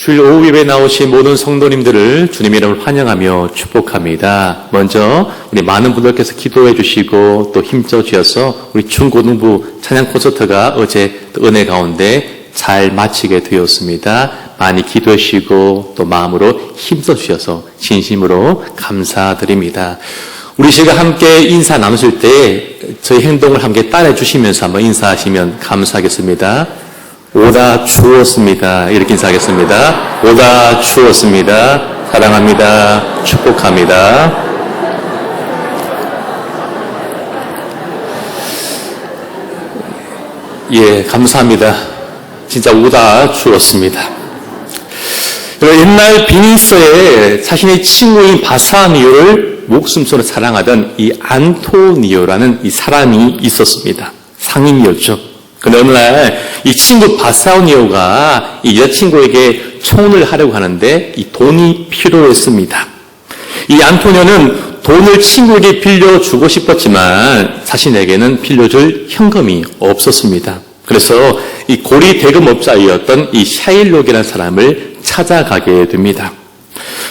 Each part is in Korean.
주일 오후 예배에 나오신 모든 성도님들을 주님의 이름으로 환영하며 축복합니다. 먼저 우리 많은 분들께서 기도해 주시고 또 힘써 주셔서 우리 중고등부 찬양 콘서트가 어제 은혜 가운데 잘 마치게 되었습니다. 많이 기도해 주시고 또 마음으로 힘써 주셔서 진심으로 감사드립니다. 우리 시가 함께 인사 나누실 때 저희 행동을 함께 따라해 주시면서 한번 인사하시면 감사하겠습니다. 오다 주었습니다. 이렇게 인사하겠습니다. 오다 주었습니다. 사랑합니다. 축복합니다. 예, 감사합니다. 진짜 오다 주었습니다. 옛날 비니스에 자신의 친구인 바사니오를 목숨처럼 사랑하던 이 안토니오라는 이 사람이 있었습니다. 상인이었죠. 그런데 어느 날 이 친구 바사니오가 이 여자친구에게 청혼을 하려고 하는데 이 돈이 필요했습니다. 이 안토니오는 돈을 친구에게 빌려주고 싶었지만 자신에게는 빌려줄 현금이 없었습니다. 그래서 이 고리 대금업자이었던 이 샤일록이라는 사람을 찾아가게 됩니다.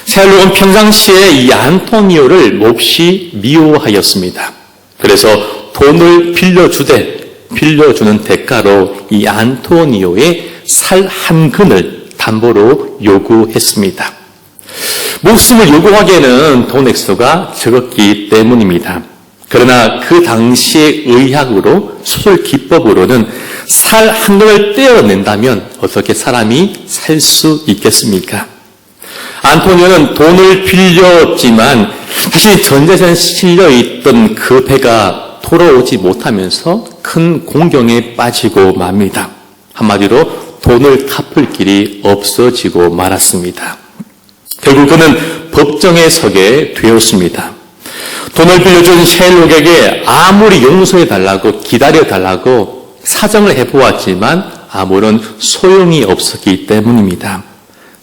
샤일록은 평상시에 이 안토니오를 몹시 미워하였습니다. 그래서 돈을 빌려주는 대가로 이 안토니오의 살 한 근을 담보로 요구했습니다. 목숨을 요구하기에는 돈 액수가 적었기 때문입니다. 그러나 그 당시의 의학으로 수술 기법으로는 살 한 근을 떼어낸다면 어떻게 사람이 살 수 있겠습니까? 안토니오는 돈을 빌렸지만 자신이 전 재산에 실려있던 그 배가 돌아오지 못하면서 큰 공경에 빠지고 맙니다. 한마디로 돈을 갚을 길이 없어지고 말았습니다. 결국 그는 법정에 서게 되었습니다. 돈을 빌려준 샤일록에게 아무리 용서해달라고 기다려달라고 사정을 해보았지만 아무런 소용이 없었기 때문입니다.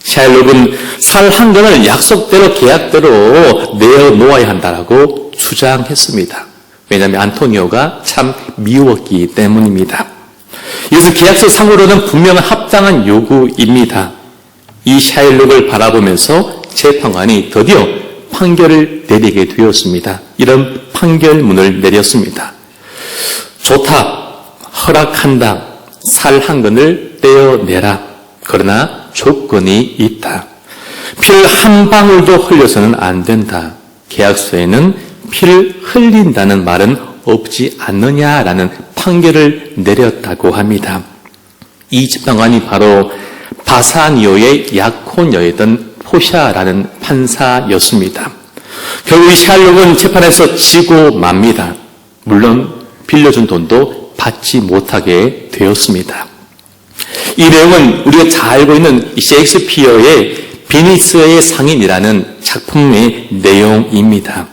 샤일록은 살 한 근을 약속대로 계약대로 내어놓아야 한다라고 주장했습니다. 왜냐하면 안토니오가 참 미웠기 때문입니다. 이것은 계약서 상으로는 분명한 합당한 요구입니다. 이 샤일록을 바라보면서 재판관이 드디어 판결을 내리게 되었습니다. 이런 판결문을 내렸습니다. 좋다, 허락한다, 살 한 근을 떼어내라. 그러나 조건이 있다. 피를 한 방울도 흘려서는 안 된다. 계약서에는 피를 흘린다는 말은 없지 않느냐라는 판결을 내렸다고 합니다. 이 재판관이 바로 바사니오의 약혼녀였던 포샤라는 판사였습니다. 결국 이 샤일록은 재판에서 지고 맙니다. 물론 빌려준 돈도 받지 못하게 되었습니다. 이 내용은 우리가 잘 알고 있는 셰익스피어의 비니스의 상인이라는 작품의 내용입니다.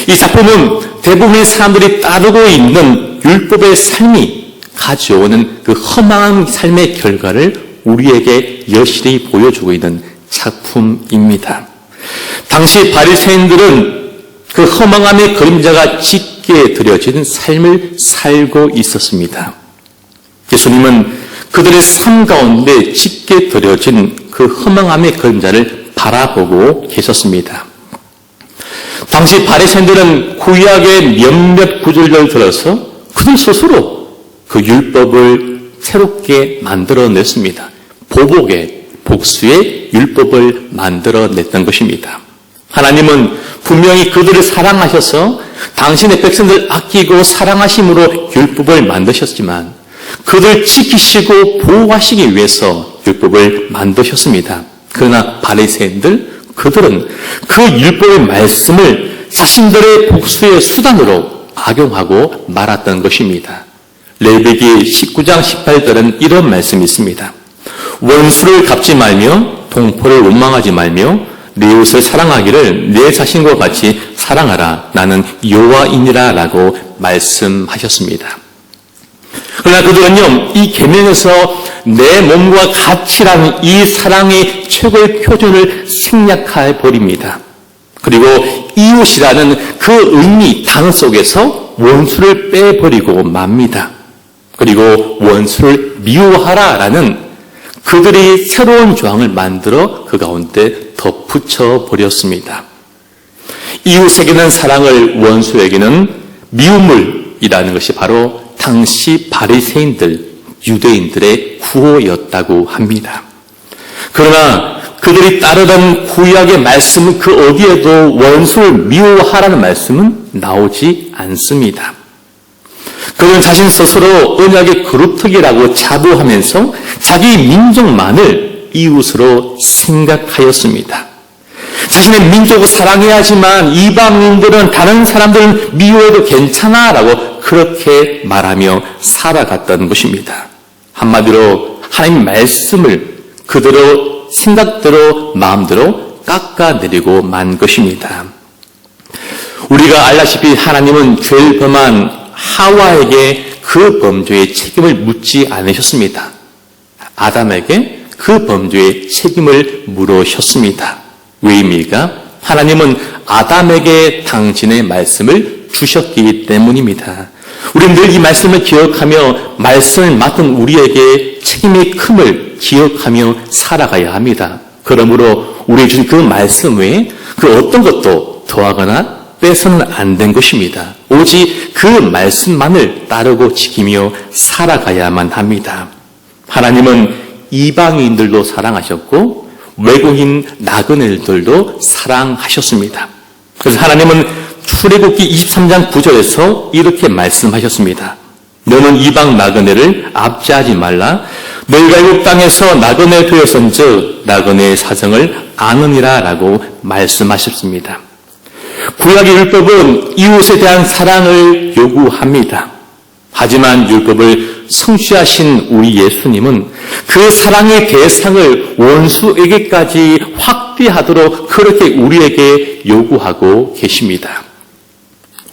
이 작품은 대부분의 사람들이 따르고 있는 율법의 삶이 가져오는 그 허망한 삶의 결과를 우리에게 여실히 보여주고 있는 작품입니다. 당시 바리새인들은 그 허망함의 그림자가 짙게 드려진 삶을 살고 있었습니다. 예수님은 그들의 삶 가운데 짙게 드려진 그 허망함의 그림자를 바라보고 계셨습니다. 당시 바리새인들은 구약의 몇몇 구절을 들어서 그들 스스로 그 율법을 새롭게 만들어냈습니다. 보복의, 복수의 율법을 만들어냈던 것입니다. 하나님은 분명히 그들을 사랑하셔서 당신의 백성들 아끼고 사랑하심으로 율법을 만드셨지만 그들 지키시고 보호하시기 위해서 율법을 만드셨습니다. 그러나 바리새인들 그들은 그 율법의 말씀을 자신들의 복수의 수단으로 악용하고 말았던 것입니다. 레위기 19장 18절은 이런 말씀이 있습니다. 원수를 갚지 말며 동포를 원망하지 말며 내 이웃을 사랑하기를 내 자신과 같이 사랑하라. 나는 여호와이니라 라고 말씀하셨습니다. 그러나 그들은요, 이 계명에서 내 몸과 같이라는 이 사랑의 최고의 표준을 생략해 버립니다. 그리고 이웃이라는 그 의미, 단어 속에서 원수를 빼버리고 맙니다. 그리고 원수를 미워하라라는 그들이 새로운 조항을 만들어 그 가운데 덧붙여 버렸습니다. 이웃에게는 사랑을, 원수에게는 미움을이라는 것이 바로 당시 바리새인들, 유대인들의 구호였다고 합니다. 그러나 그들이 따르던 구약의 말씀은 그 어디에도 원수를 미워하라는 말씀은 나오지 않습니다. 그들은 자신 스스로 언약의 그룹특이라고 자부하면서 자기 민족만을 이웃으로 생각하였습니다. 자신의 민족을 사랑해야지만 이방인들은 다른 사람들은 미워해도 괜찮아라고 그렇게 말하며 살아갔던 것입니다. 한마디로 하나님의 말씀을 그대로 생각대로 마음대로 깎아내리고 만 것입니다. 우리가 알다시피 하나님은 죄를 범한 하와에게 그 범죄의 책임을 묻지 않으셨습니다. 아담에게 그 범죄의 책임을 물으셨습니다. 왜입니까? 하나님은 아담에게 당신의 말씀을 주셨기 때문입니다. 우리는 늘 이 말씀을 기억하며 말씀을 맡은 우리에게 책임의 큼을 기억하며 살아가야 합니다. 그러므로 우리에게 준 그 말씀 외에 그 어떤 것도 더하거나 빼서는 안 된 것입니다. 오직 그 말씀만을 따르고 지키며 살아가야만 합니다. 하나님은 이방인들도 사랑하셨고 외국인 나그네들도 사랑하셨습니다. 그래서 하나님은 출애굽기 23장 9절에서 이렇게 말씀하셨습니다. 너는 이방 나그네를 압제하지 말라. 너희가 애굽 땅에서 나그네 되었은즉 나그네의 사정을 아느니라 라고 말씀하셨습니다. 구약의 율법은 이웃에 대한 사랑을 요구합니다. 하지만 율법을 성취하신 우리 예수님은 그 사랑의 대상을 원수에게까지 확대하도록 그렇게 우리에게 요구하고 계십니다.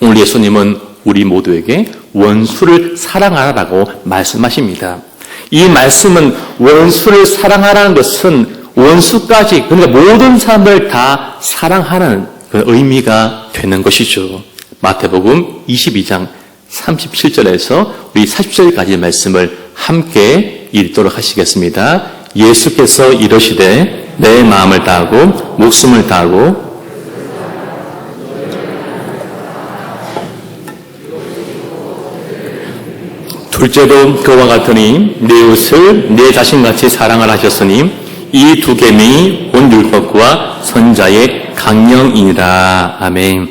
오늘 예수님은 우리 모두에게 원수를 사랑하라고 말씀하십니다. 이 말씀은 원수를 사랑하라는 것은 원수까지, 그러니까 모든 사람을 다 사랑하라는 그 의미가 되는 것이죠. 마태복음 22장 37절에서 우리 40절까지의 말씀을 함께 읽도록 하시겠습니다. 예수께서 이러시되 내 마음을 다하고 목숨을 다하고 둘째도 그와 같으니 내 이웃을 내 자신같이 사랑을 하셨으니 이 두 계명이 온 율법과 선자의 강령이니라. 아멘.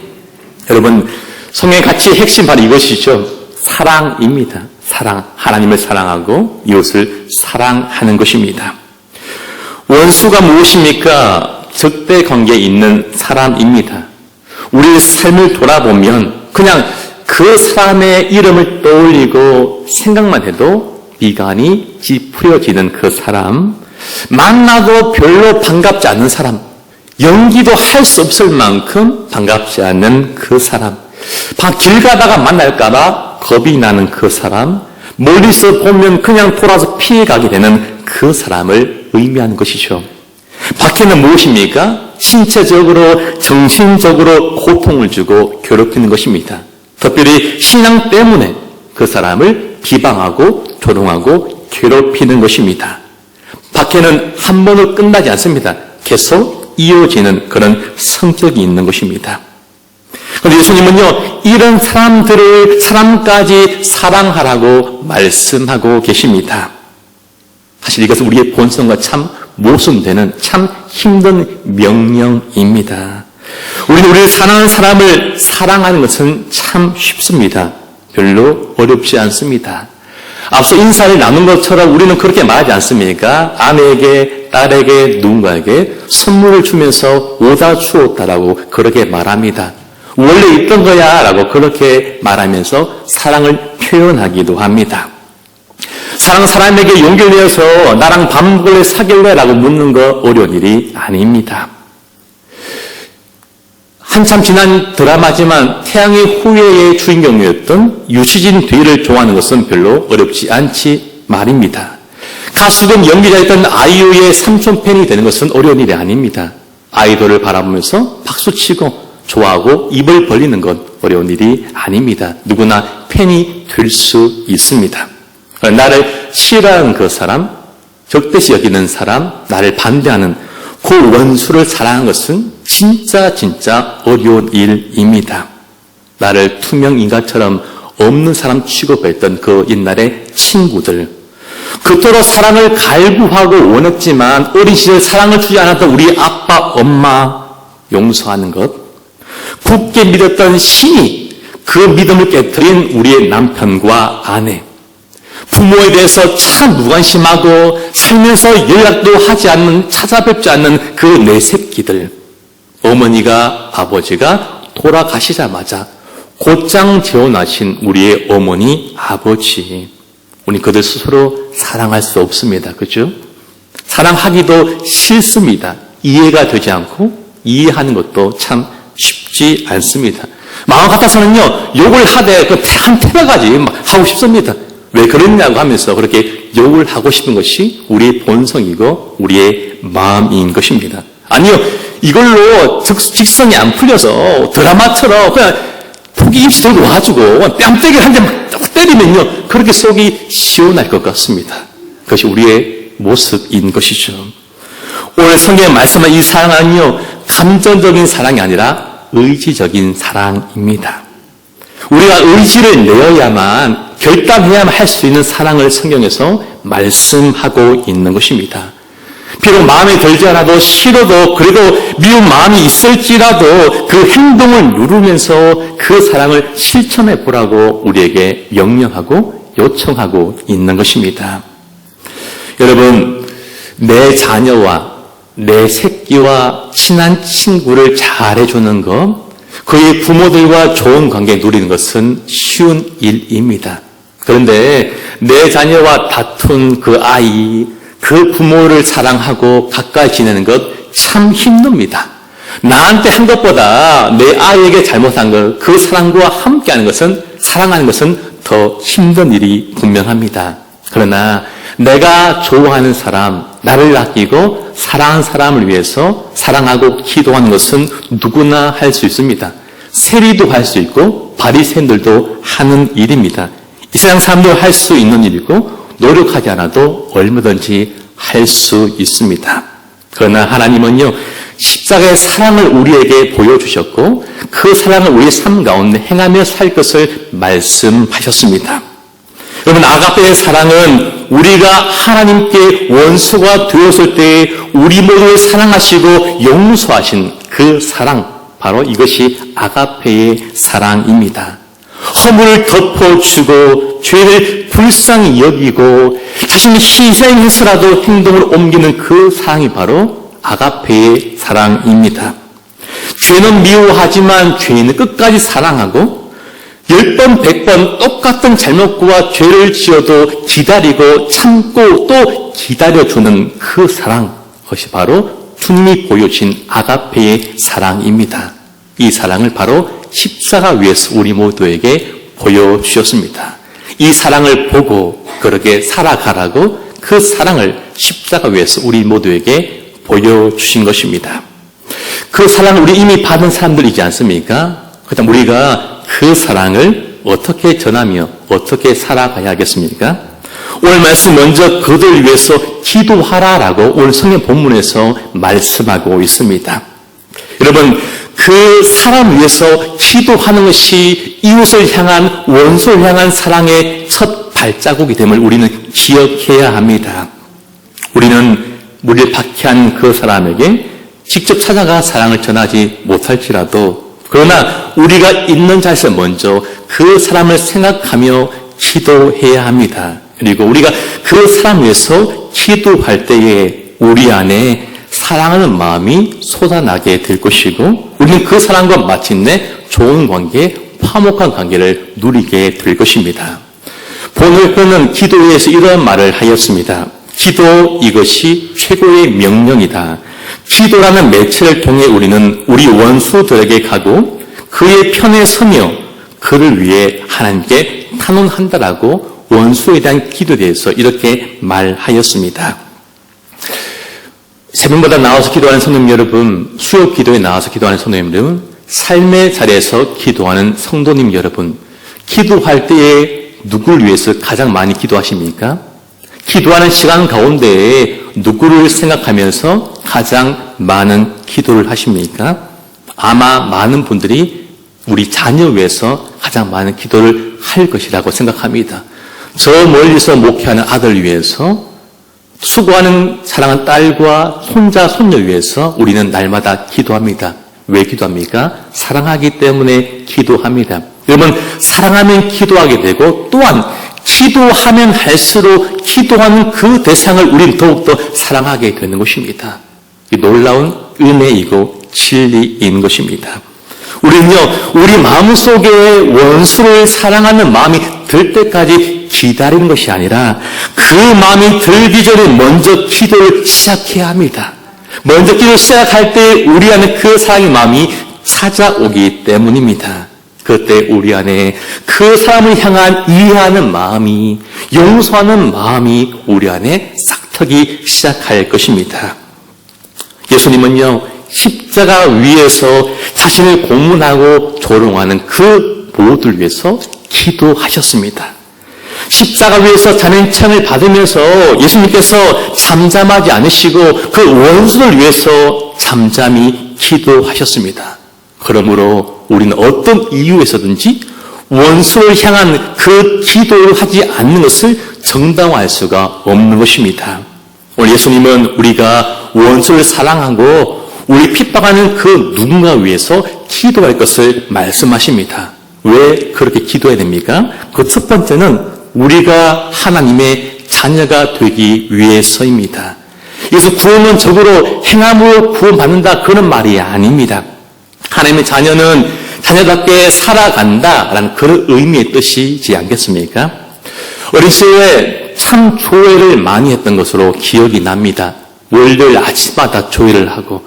여러분, 성경의 가치의 핵심 바로 이것이죠. 사랑입니다. 사랑. 하나님을 사랑하고 이웃을 사랑하는 것입니다. 원수가 무엇입니까? 적대 관계에 있는 사람입니다. 우리의 삶을 돌아보면 그냥 그 사람의 이름을 떠올리고 생각만 해도 미간이 찌푸려지는 그 사람, 만나도 별로 반갑지 않은 사람, 연기도 할 수 없을 만큼 반갑지 않는 그 사람, 길 가다가 만날까봐 겁이 나는 그 사람, 멀리서 보면 그냥 돌아서 피해가게 되는 그 사람을 의미하는 것이죠. 밖에는 무엇입니까? 신체적으로, 정신적으로 고통을 주고 괴롭히는 것입니다. 특별히 신앙 때문에 그 사람을 비방하고 조롱하고 괴롭히는 것입니다. 밖에는 한 번으로 끝나지 않습니다. 계속 이어지는 그런 성격이 있는 것입니다. 그런데 예수님은요, 이런 사람까지 사랑하라고 말씀하고 계십니다. 사실 이것은 우리의 본성과 참 모순되는 참 힘든 명령입니다. 우리를 사랑하는 사람을 사랑하는 것은 참 쉽습니다. 별로 어렵지 않습니다. 앞서 인사를 나눈 것처럼 우리는 그렇게 말하지 않습니까? 아내에게, 딸에게, 누군가에게 선물을 주면서 오다 주었다라고 그렇게 말합니다. 원래 있던 거야 라고 그렇게 말하면서 사랑을 표현하기도 합니다. 사랑하는 사람에게 용기를 내어서 나랑 밥 먹을래, 사귈래 라고 묻는 거 어려운 일이 아닙니다. 한참 지난 드라마지만 태양의 후예의 주인공이었던 유시진 뒤를 좋아하는 것은 별로 어렵지 않지 말입니다. 가수든 연기자였던 아이유의 삼촌 팬이 되는 것은 어려운 일이 아닙니다. 아이돌을 바라보면서 박수치고 좋아하고 입을 벌리는 건 어려운 일이 아닙니다. 누구나 팬이 될 수 있습니다. 나를 싫어하는 그 사람, 적대시 여기는 사람, 나를 반대하는 그 원수를 사랑하는 것은 진짜 어려운 일입니다. 나를 투명 인간처럼 없는 사람 취급했던 그 옛날의 친구들, 그토록 사랑을 갈구하고 원했지만 어린 시절 사랑을 주지 않았던 우리 아빠, 엄마 용서하는 것, 굳게 믿었던 신이 그 믿음을 깨뜨린 우리의 남편과 아내, 부모에 대해서 참 무관심하고 살면서 연락도 하지 않는, 찾아뵙지 않는 그 내 새끼들, 어머니가, 아버지가 돌아가시자마자 곧장 재혼하신 우리의 어머니, 아버지, 우리 그들 스스로 사랑할 수 없습니다. 그죠? 사랑하기도 싫습니다. 이해가 되지 않고 이해하는 것도 참 쉽지 않습니다. 마음 같아서는요, 욕을 하되 한 테러까지 하고 싶습니다. 왜 그랬냐고 하면서 그렇게 욕을 하고 싶은 것이 우리의 본성이고 우리의 마음인 것입니다. 아니요, 이걸로 직성이 안 풀려서 드라마처럼 그냥 포기임시 들고 와가지고 뺨때기를 한 대 때리면요, 그렇게 속이 시원할 것 같습니다. 그것이 우리의 모습인 것이죠. 오늘 성경에 말씀한 이 사랑은요, 감정적인 사랑이 아니라 의지적인 사랑입니다. 우리가 의지를 내어야만, 결단해야만 할 수 있는 사랑을 성경에서 말씀하고 있는 것입니다. 비록 마음에 들지 않아도 싫어도, 그래도 미운 마음이 있을지라도 그 행동을 누르면서 그 사랑을 실천해 보라고 우리에게 명령하고 요청하고 있는 것입니다. 여러분, 내 자녀와 내 새끼와 친한 친구를 잘해주는 것, 그의 부모들과 좋은 관계 누리는 것은 쉬운 일입니다. 그런데 내 자녀와 다툰 그 아이, 그 부모를 사랑하고 가까이 지내는 것 참 힘듭니다. 나한테 한 것보다 내 아이에게 잘못한 것, 그 사람과 함께하는 것은, 사랑하는 것은 더 힘든 일이 분명합니다. 그러나 내가 좋아하는 사람, 나를 아끼고 사랑하는 사람을 위해서 사랑하고 기도하는 것은 누구나 할 수 있습니다. 세리도 할 수 있고 바리새인들도 하는 일입니다. 이 세상 사람도 할 수 있는 일이고 노력하지 않아도 얼마든지 할 수 있습니다. 그러나 하나님은요, 십자가의 사랑을 우리에게 보여주셨고 그 사랑을 우리의 삶 가운데 행하며 살 것을 말씀하셨습니다. 여러분, 아가페의 사랑은 우리가 하나님께 원수가 되었을 때 우리 모두를 사랑하시고 용서하신 그 사랑, 바로 이것이 아가페의 사랑입니다. 허물을 덮어주고 죄를 불쌍히 여기고 자신이 희생해서라도 행동을 옮기는 그 사랑이 바로 아가페의 사랑입니다. 죄는 미워하지만 죄인은 끝까지 사랑하고 10번, 100번 똑같은 잘못과 죄를 지어도 기다리고 참고 또 기다려주는 그 사랑, 그것이 바로 주님이 보여주신 아가페의 사랑입니다. 이 사랑을 바로 십자가 위에서 우리 모두에게 보여주셨습니다. 이 사랑을 보고 그렇게 살아가라고 그 사랑을 십자가 위에서 우리 모두에게 보여주신 것입니다. 그 사랑을 우리 이미 받은 사람들이지 않습니까? 그렇다면 우리가 그 사랑을 어떻게 전하며 어떻게 살아가야겠습니까? 오늘 말씀 먼저 그들을 위해서 기도하라라고 오늘 성경 본문에서 말씀하고 있습니다. 여러분, 그 사람 위해서 기도하는 것이 이웃을 향한, 원수를 향한 사랑의 첫 발자국이 됨을 우리는 기억해야 합니다. 우리는 우리를 박해한 그 사람에게 직접 찾아가 사랑을 전하지 못할지라도, 그러나 우리가 있는 자리에서 먼저 그 사람을 생각하며 기도해야 합니다. 그리고 우리가 그 사람 위해서 기도할 때에 우리 안에 사랑하는 마음이 솟아나게 될 것이고, 우리는 그 사람과 마침내 좋은 관계, 화목한 관계를 누리게 될 것입니다. 본회는 기도에서 이런 말을 하였습니다. 기도, 이것이 최고의 명령이다. 기도라는 매체를 통해 우리는 우리 원수들에게 가고 그의 편에 서며 그를 위해 하나님께 탄원한다라고 원수에 대한 기도에 대해서 이렇게 말하였습니다. 새벽마다 나와서 기도하는 성도님 여러분, 수요 기도에 나와서 기도하는 성도님 여러분, 삶의 자리에서 기도하는 성도님 여러분, 기도할 때에 누구를 위해서 가장 많이 기도하십니까? 기도하는 시간 가운데 누구를 생각하면서 가장 많은 기도를 하십니까? 아마 많은 분들이 우리 자녀 위해서 가장 많은 기도를 할 것이라고 생각합니다. 저 멀리서 목회하는 아들 위해서, 수고하는 사랑하는 딸과 손자, 손녀 위해서 우리는 날마다 기도합니다. 왜 기도합니까? 사랑하기 때문에 기도합니다. 여러분, 사랑하면 기도하게 되고, 또한 기도하면 할수록 기도하는 그 대상을 우리는 더욱더 사랑하게 되는 것입니다. 이 놀라운 은혜이고 진리인 것입니다. 우리는요, 우리 마음속에 원수를 사랑하는 마음이 들 때까지 기다리는 것이 아니라 그 마음이 들기 전에 먼저 기도를 시작해야 합니다. 먼저 기도를 시작할 때 우리 안에 그 사랑의 마음이 찾아오기 때문입니다. 그때 우리 안에 그 사람을 향한 이해하는 마음이, 용서하는 마음이 우리 안에 싹트기 시작할 것입니다. 예수님은요, 십자가 위에서 자신을 고문하고 조롱하는 그 모두를 위해서 기도하셨습니다. 십자가 위에서 잔해창을 받으면서 예수님께서 잠잠하지 않으시고 그 원수를 위해서 잠잠히 기도하셨습니다. 그러므로 우리는 어떤 이유에서든지 원수를 향한 그 기도를 하지 않는 것을 정당화할 수가 없는 것입니다. 오늘 예수님은 우리가 원수를 사랑하고 우리 핍박하는 그 누군가 위해서 기도할 것을 말씀하십니다. 왜 그렇게 기도해야 됩니까? 그 첫 번째는 우리가 하나님의 자녀가 되기 위해서입니다. 그래서 구원은 적으로 행함으로 구원받는다, 그런 말이 아닙니다. 하나님의 자녀는 자녀답게 살아간다라는 그런 의미의 뜻이지 않겠습니까? 어린 시절에 참 조회를 많이 했던 것으로 기억이 납니다. 월요일 아침마다 조회를 하고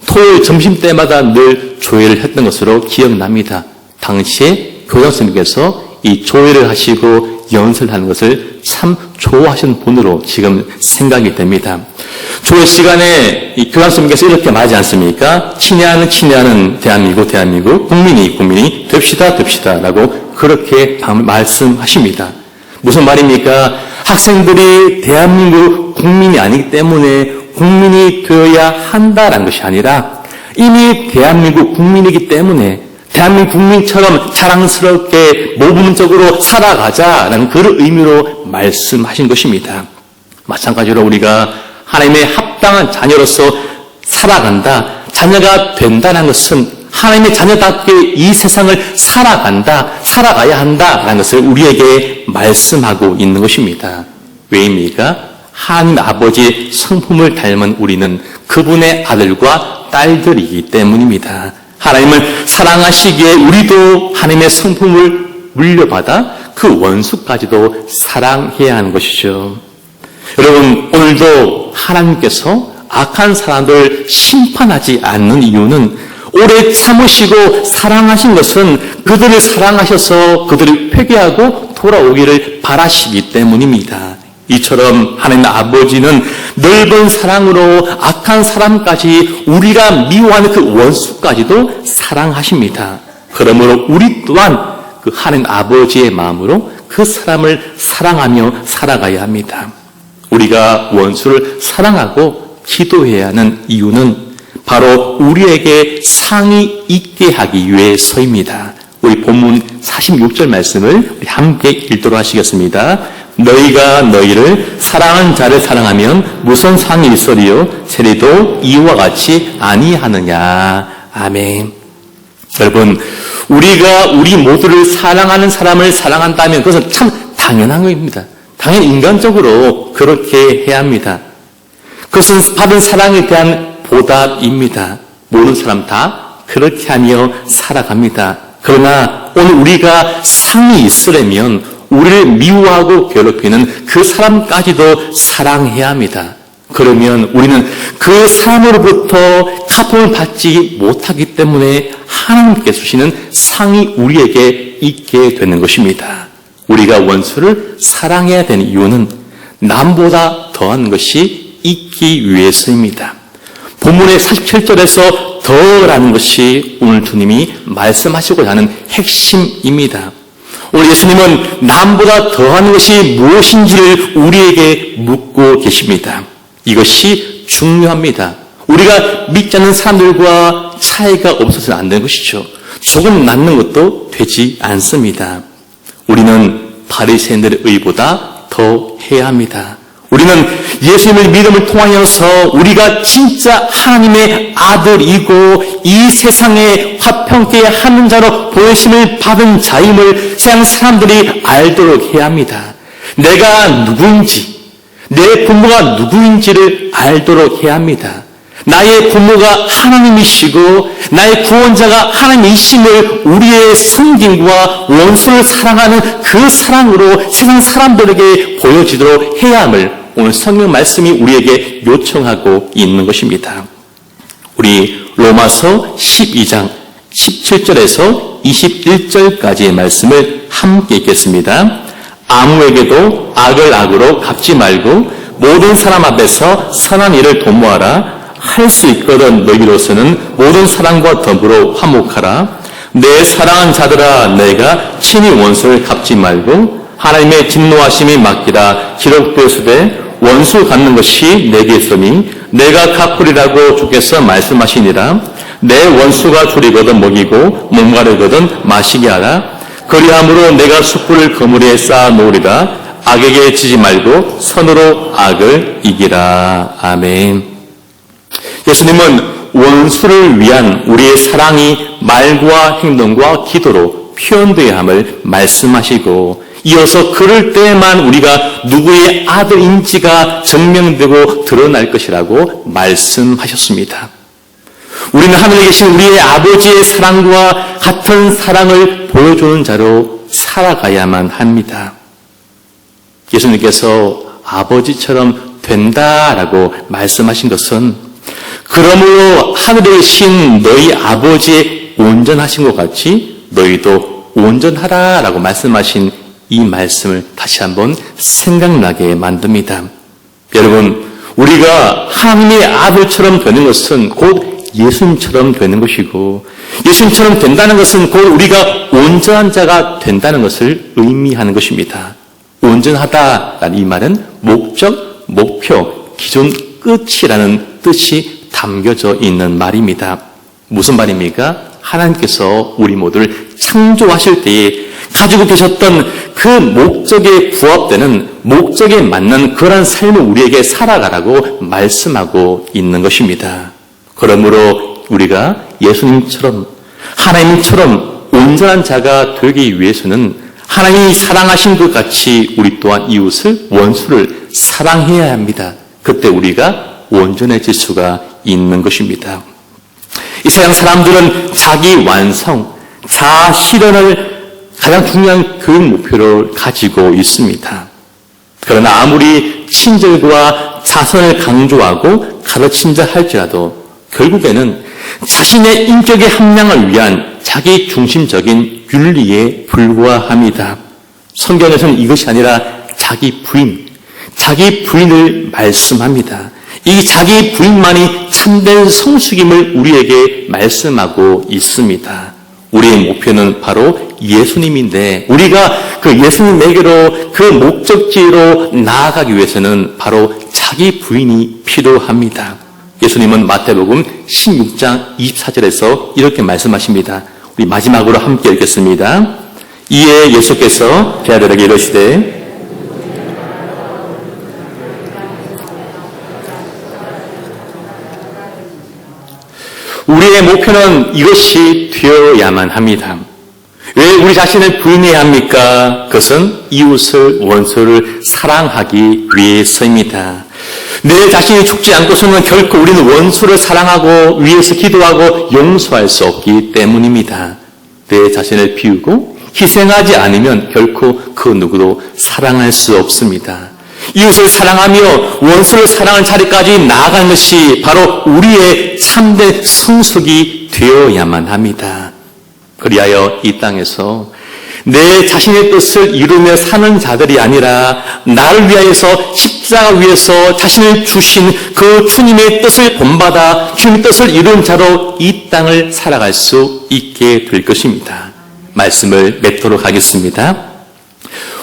토요일 점심때마다 늘 조회를 했던 것으로 기억납니다. 당시에 교장 선생님께서 이 조회를 하시고 연설하는 것을 참 좋아하시는 분으로 지금 생각이 됩니다. 조회 시간에 이 교장 선생님께서 이렇게 말하지 않습니까? 친애하는 대한민국 국민이 됩시다 라고 그렇게 말씀하십니다. 무슨 말입니까? 학생들이 대한민국 국민이 아니기 때문에 국민이 되어야 한다라는 것이 아니라 이미 대한민국 국민이기 때문에 대한민국 국민처럼 자랑스럽게 모범적으로 살아가자라는 그런 의미로 말씀하신 것입니다. 마찬가지로 우리가 하나님의 합당한 자녀로서 살아간다, 자녀가 된다는 것은 하나님의 자녀답게 이 세상을 살아가야 한다라는 것을 우리에게 말씀하고 있는 것입니다. 왜입니까? 하나님 아버지의 성품을 닮은 우리는 그분의 아들과 딸들이기 때문입니다. 하나님을 사랑하시기에 우리도 하나님의 성품을 물려받아 그 원수까지도 사랑해야 하는 것이죠. 여러분, 오늘도 하나님께서 악한 사람들을 심판하지 않는 이유는 오래 참으시고 사랑하신 것은 그들을 사랑하셔서 그들을 회개하고 돌아오기를 바라시기 때문입니다. 이처럼 하나님 아버지는 넓은 사랑으로 악한 사람까지 우리가 미워하는 그 원수까지도 사랑하십니다. 그러므로 우리 또한 그 하나님 아버지의 마음으로 그 사람을 사랑하며 살아가야 합니다. 우리가 원수를 사랑하고 기도해야 하는 이유는 바로 우리에게 상이 있게 하기 위해서입니다. 우리 본문 46절 말씀을 우리 함께 읽도록 하시겠습니다. 너희가 너희를 사랑하는 자를 사랑하면 무슨 상이 있으리요? 세리도 이와 같이 아니하느냐. 아멘. 여러분, 우리가 우리 모두를 사랑하는 사람을 사랑한다면 그것은 참 당연한 것입니다. 당연히 인간적으로 그렇게 해야 합니다. 그것은 받은 사랑에 대한 보답입니다. 모든 사람 다 그렇게 하며 살아갑니다. 그러나 오늘 우리가 상이 있으려면 우리를 미워하고 괴롭히는 그 사람까지도 사랑해야 합니다. 그러면 우리는 그 사람으로부터 카통을 받지 못하기 때문에 하나님께서 주시는 상이 우리에게 있게 되는 것입니다. 우리가 원수를 사랑해야 되는 이유는 남보다 더한 것이 있기 위해서입니다. 본문의 47절에서 더라는 것이 오늘 주님이 말씀하시고자 하는 핵심입니다. 오늘 예수님은 남보다 더한 것이 무엇인지를 우리에게 묻고 계십니다. 이것이 중요합니다. 우리가 믿지 않는 사람들과 차이가 없어서는 안 되는 것이죠. 조금 낫는 것도 되지 않습니다. 우리는 바리새인들의 의보다 더 해야 합니다. 우리는 예수님의 믿음을 통하여서 우리가 진짜 하나님의 아들이고 이 세상의 화평케 하는 자로 보내심을 받은 자임을 세상 사람들이 알도록 해야 합니다. 내가 누구인지, 내 부모가 누구인지를 알도록 해야 합니다. 나의 부모가 하나님이시고 나의 구원자가 하나님이심을 우리의 성김과 원수를 사랑하는 그 사랑으로 세상 사람들에게 보여지도록 해야 함을 오늘 성경 말씀이 우리에게 요청하고 있는 것입니다. 우리 로마서 12장 17절에서 21절까지의 말씀을 함께 읽겠습니다. 아무에게도 악을 악으로 갚지 말고 모든 사람 앞에서 선한 일을 도모하라. 할 수 있거든 너희로서는 모든 사람과 더불어 화목하라. 내 사랑하는 자들아 내가 친히 원수를 갚지 말고 하나님의 진노하심이 맡기라. 기록되었으되 원수 갚는 것이 내게 있으니 내가 갚으리라고 주께서 말씀하시니라. 내 원수가 줄이거든 먹이고 목마르거든 마시게 하라. 그리함으로 내가 숯불을 그물에 쌓아 놓으리라. 악에게 지지 말고 선으로 악을 이기라. 아멘. 예수님은 원수를 위한 우리의 사랑이 말과 행동과 기도로 표현되어야 함을 말씀하시고 이어서 그럴 때만 우리가 누구의 아들인지가 증명되고 드러날 것이라고 말씀하셨습니다. 우리는 하늘에 계신 우리의 아버지의 사랑과 같은 사랑을 보여주는 자로 살아가야만 합니다. 예수님께서 아버지처럼 된다라고 말씀하신 것은 그러므로 하늘에 계신 너희 아버지의 온전하신 것 같이 너희도 온전하라라고 말씀하신 이 말씀을 다시 한번 생각나게 만듭니다. 여러분, 우리가 하나님의 아들처럼 되는 것은 곧 예수님처럼 되는 것이고 예수님처럼 된다는 것은 곧 우리가 온전한 자가 된다는 것을 의미하는 것입니다. 온전하다라는 이 말은 목적, 목표, 기존, 끝이라는 뜻이 담겨져 있는 말입니다. 무슨 말입니까? 하나님께서 우리 모두를 창조하실 때에 가지고 계셨던 그 목적에 부합되는 목적에 맞는 그런 삶을 우리에게 살아가라고 말씀하고 있는 것입니다. 그러므로 우리가 예수님처럼 하나님처럼 온전한 자가 되기 위해서는 하나님이 사랑하신 것 같이 우리 또한 이웃을 원수를 사랑해야 합니다. 그때 우리가 온전해질 수가 있는 것입니다. 이 세상 사람들은 자기 완성, 자아 실현을 가장 중요한 교육 목표를 가지고 있습니다. 그러나 아무리 친절과 자선을 강조하고 가르친다 할지라도 결국에는 자신의 인격의 함량을 위한 자기 중심적인 윤리에 불과합니다. 성경에서는 이것이 아니라 자기 부인을 말씀합니다. 이 자기 부인만이 참된 성숙임을 우리에게 말씀하고 있습니다. 우리의 목표는 바로 예수님인데 우리가 그 예수님에게로 그 목적지로 나아가기 위해서는 바로 자기 부인이 필요합니다. 예수님은 마태복음 16장 24절에서 이렇게 말씀하십니다. 우리 마지막으로 함께 읽겠습니다. 이에 예수께서 제자들에게 이르시되 우리의 목표는 이것이 되어야만 합니다. 왜 우리 자신을 부인해야 합니까? 그것은 이웃을 원수를 사랑하기 위해서입니다. 내 자신이 죽지 않고서는 결코 우리는 원수를 사랑하고 위해서 기도하고 용서할 수 없기 때문입니다. 내 자신을 비우고 희생하지 않으면 결코 그 누구도 사랑할 수 없습니다. 이웃을 사랑하며 원수를 사랑하는 자리까지 나아가는 것이 바로 우리의 참된 성숙이 되어야만 합니다. 그리하여 이 땅에서 내 자신의 뜻을 이루며 사는 자들이 아니라 나를 위하여서 십자가 위에서 자신을 주신 그 주님의 뜻을 본받아 주님의 뜻을 이룬 자로 이 땅을 살아갈 수 있게 될 것입니다. 말씀을 맺도록 하겠습니다.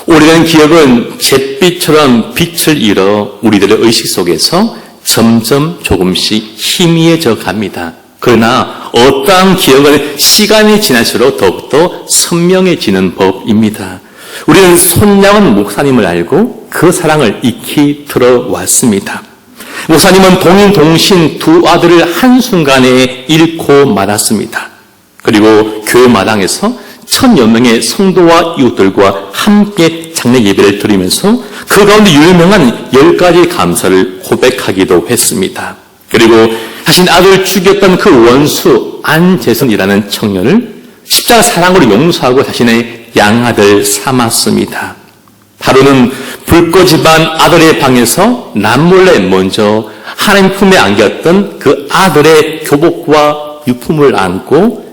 오래된 기억은 잿빛처럼 빛을 잃어 우리들의 의식 속에서 점점 조금씩 희미해져 갑니다. 그러나 어떠한 기억은 시간이 지날수록 더욱더 선명해지는 법입니다. 우리는 손양원 목사님을 알고 그 사랑을 익히 들어왔습니다. 목사님은 동인 동신 두 아들을 한순간에 잃고 말았습니다. 그리고 교회 마당에서 1000여 명의 성도와 이웃들과 함께 장례 예배를 드리면서 그 가운데 유명한 10가지 감사를 고백하기도 했습니다. 그리고 자신 아들을 죽였던 그 원수 안재선이라는 청년을 십자가 사랑으로 용서하고 자신의 양아들 삼았습니다. 하루는 불꽃 집안 아들의 방에서 남몰래 먼저 하나님 품에 안겼던 그 아들의 교복과 유품을 안고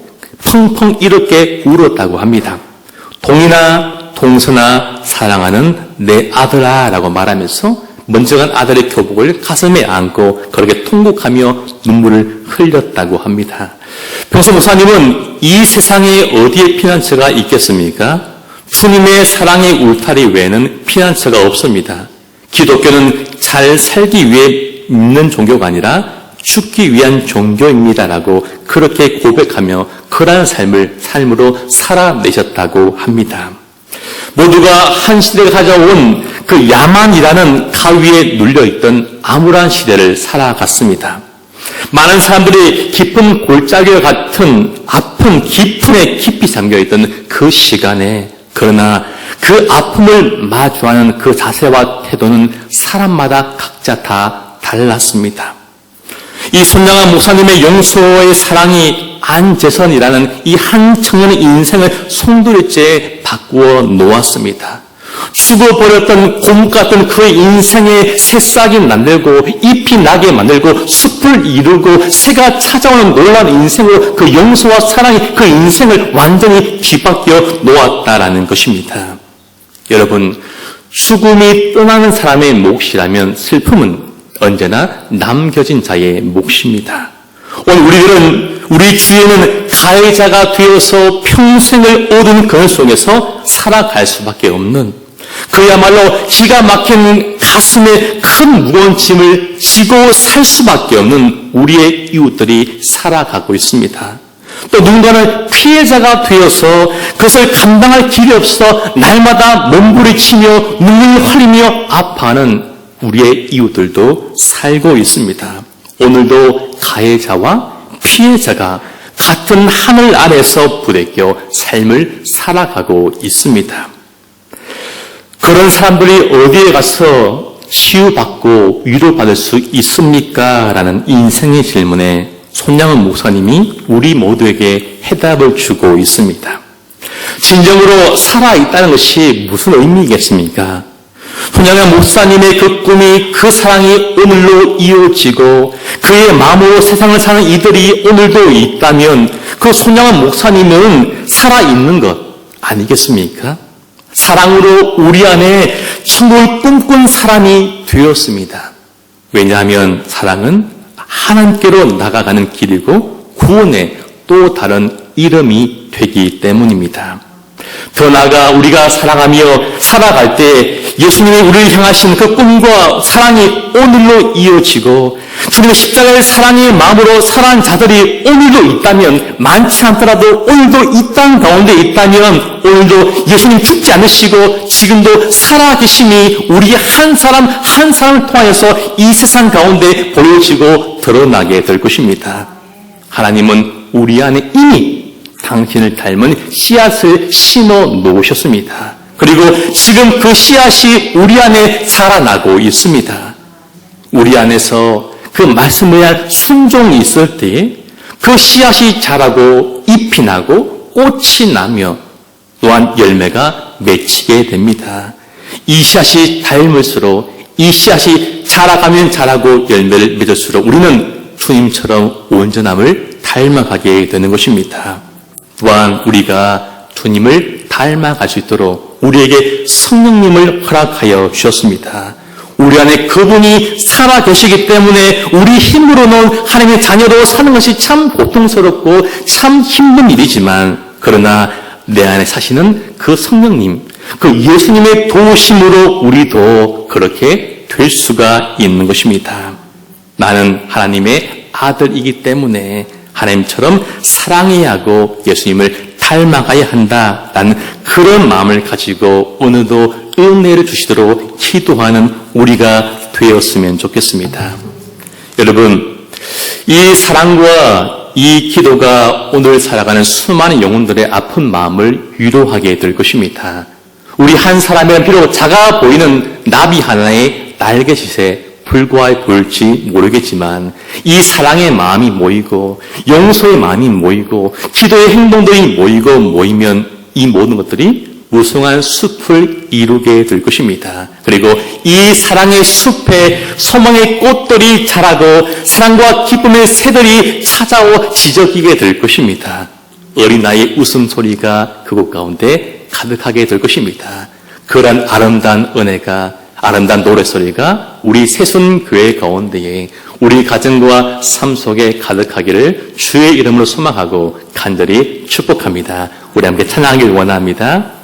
펑펑 이렇게 울었다고 합니다. 동이나 동서나 사랑하는 내 아들아 라고 말하면서 먼저 간 아들의 교복을 가슴에 안고 그렇게 통곡하며 눈물을 흘렸다고 합니다. 평소 목사님은 이 세상에 어디에 피난처가 있겠습니까? 주님의 사랑의 울타리 외에는 피난처가 없습니다. 기독교는 잘 살기 위해 믿는 종교가 아니라 죽기 위한 종교입니다라고 그렇게 고백하며 그러한 삶으로 살아내셨다고 합니다. 모두가 한 시대가 가져온 그 야만이라는 가위에 눌려있던 암울한 시대를 살아갔습니다. 많은 사람들이 깊은 골짜기와 같은 아픈 깊음에 깊이 잠겨있던 그 시간에 그러나 그 아픔을 마주하는 그 자세와 태도는 사람마다 각자 다 달랐습니다. 이 손양원 목사님의 용서의 사랑이 안재선이라는 이 한 청년의 인생을 송두리째 바꾸어 놓았습니다. 죽어버렸던 곰 같은 그의 인생에 새싹이 만들고 잎이 나게 만들고 숲을 이루고 새가 찾아오는 놀라운 인생으로 그 용서와 사랑이 그 인생을 완전히 뒤바뀌어 놓았다라는 것입니다. 여러분, 죽음이 떠나는 사람의 몫이라면 슬픔은 언제나 남겨진 자의 몫입니다. 오늘 우리들은 우리 주위에는 가해자가 되어서 평생을 어두운 그늘 속에서 살아갈 수밖에 없는 그야말로 기가 막힌 가슴에 큰 무거운 짐을 지고 살 수밖에 없는 우리의 이웃들이 살아가고 있습니다. 또 누군가는 피해자가 되어서 그것을 감당할 길이 없어 날마다 몸부림치며 눈물을 흘리며 아파하는 우리의 이웃들도 살고 있습니다. 오늘도 가해자와 피해자가 같은 하늘 아래서 부대껴 삶을 살아가고 있습니다. 그런 사람들이 어디에 가서 치유받고 위로받을 수 있습니까? 라는 인생의 질문에 손양원 목사님이 우리 모두에게 해답을 주고 있습니다. 진정으로 살아있다는 것이 무슨 의미겠습니까? 손양원 목사님의 그 꿈이 그 사랑이 오늘로 이어지고 그의 마음으로 세상을 사는 이들이 오늘도 있다면 그 손양원 목사님은 살아있는 것 아니겠습니까? 사랑으로 우리 안에 천국을 꿈꾼 사람이 되었습니다. 왜냐하면 사랑은 하나님께로 나아가는 길이고 구원의 또 다른 이름이 되기 때문입니다. 더 나아가 우리가 사랑하며 살아갈 때 예수님이 우리를 향하신 그 꿈과 사랑이 오늘로 이어지고 주님의 십자가의 사랑의 마음으로 살아간 자들이 오늘도 있다면 많지 않더라도 오늘도 이 땅 가운데 있다면 오늘도 예수님 죽지 않으시고 지금도 살아계심이 우리 한 사람 한 사람을 통하여서 이 세상 가운데 보여지고 드러나게 될 것입니다. 하나님은 우리 안에 이미 당신을 닮은 씨앗을 심어 놓으셨습니다. 그리고 지금 그 씨앗이 우리 안에 자라나고 있습니다. 우리 안에서 그 말씀에 대한 순종이 있을 때 그 씨앗이 자라고 잎이 나고 꽃이 나며 또한 열매가 맺히게 됩니다. 이 씨앗이 닮을수록 이 씨앗이 자라가면 자라고 열매를 맺을수록 우리는 주님처럼 온전함을 닮아가게 되는 것입니다. 또한 우리가 주님을 닮아갈 수 있도록 우리에게 성령님을 허락하여 주셨습니다. 우리 안에 그분이 살아계시기 때문에 우리 힘으로는 하나님의 자녀로 사는 것이 참 고통스럽고 참 힘든 일이지만 그러나 내 안에 사시는 그 성령님, 그 예수님의 도우심으로 우리도 그렇게 될 수가 있는 것입니다. 나는 하나님의 아들이기 때문에 하나님처럼 사랑해야 하고 예수님을 닮아가야 한다라는 그런 마음을 가지고 오늘도 은혜를 주시도록 기도하는 우리가 되었으면 좋겠습니다. 여러분, 이 사랑과 이 기도가 오늘 살아가는 수많은 영혼들의 아픈 마음을 위로하게 될 것입니다. 우리 한 사람이란 비록 작아 보이는 나비 하나의 날개짓에 불과해 보일지 모르겠지만 이 사랑의 마음이 모이고 용서의 마음이 모이고 기도의 행동들이 모이면 이 모든 것들이 무성한 숲을 이루게 될 것입니다. 그리고 이 사랑의 숲에 소망의 꽃들이 자라고 사랑과 기쁨의 새들이 찾아오 지저귀게 될 것입니다. 어린아이의 웃음소리가 그곳 가운데 가득하게 될 것입니다. 그런 아름다운 은혜가, 아름다운 노래소리가 우리 새순교회 가운데에 우리 가정과 삶 속에 가득하기를 주의 이름으로 소망하고 간절히 축복합니다. 우리 함께 찬양하길 원합니다.